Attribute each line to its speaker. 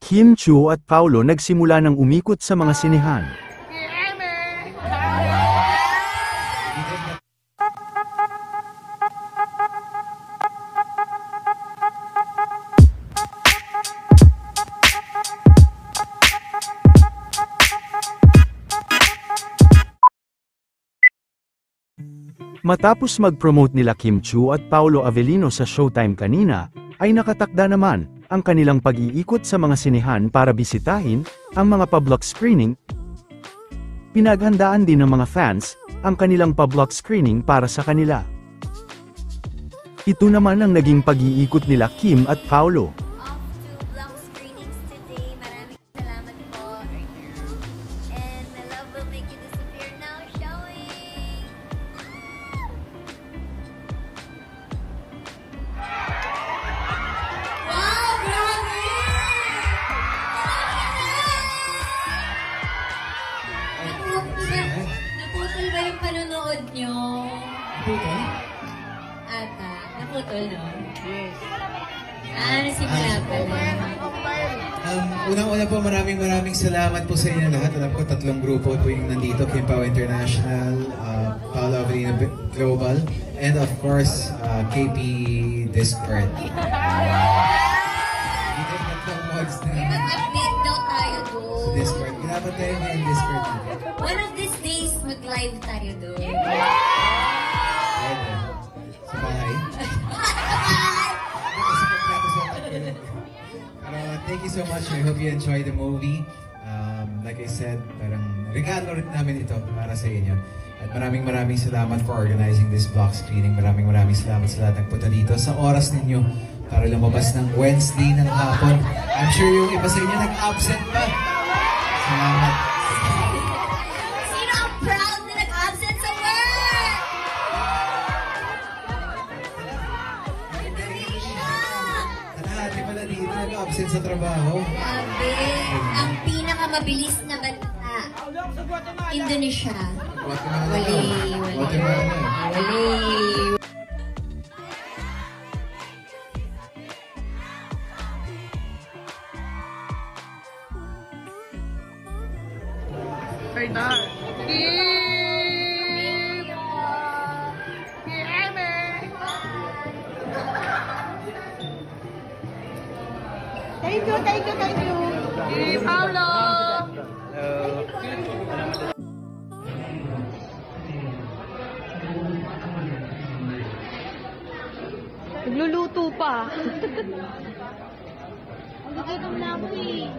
Speaker 1: Kim Chiu at Paolo nagsimula ng umikot sa mga sinehan. Matapos mag-promote nila Kim Chiu at Paolo Avellino sa Showtime kanina, ay nakatakda naman ang kanilang pag-iikot sa mga sinehan para bisitahin ang mga public screening. Pinaghandaan din ng mga fans ang kanilang public screening para sa kanila. Ito naman ang naging pag-iikot nila Kim at Paolo.
Speaker 2: Naputol ba yung panonood nyo?
Speaker 3: Naputol?
Speaker 2: Ata, naputol no?
Speaker 3: Yes.
Speaker 2: Nasimula pala.
Speaker 3: Unang-una po, maraming salamat po sa inyo lahat. Alam ko, 3 grupo po yung nandito. Kim Pao International, Paolo Avellino Global, and of course, KP Discord.
Speaker 2: Mag-update daw tayo doon.
Speaker 3: Sa Discord. Ginapat tayo na yung Discord natin.
Speaker 2: One of these days, mag-live tayo doon.
Speaker 3: Sa bahay. Thank you so much. I hope you enjoy the movie. Like I said, parang regalo rin namin ito para sa inyo. At maraming salamat for organizing this block screening. Maraming salamat sa lahat ng punta dito sa oras ninyo para lumabas ng Wednesday ng hapon. I'm sure yung iba sa inyo nag-absent pa. Salamat.
Speaker 2: Sino ang proud na nag-absent sa work?
Speaker 3: Kalahati pala dito nag-absent sa trabaho.
Speaker 2: Sabi, ang pinakamabilis na bansa, Indonesia. Wali.
Speaker 4: Thank you. Hey, Paolo! Nagluluto pa. Ang gutom na ako eh.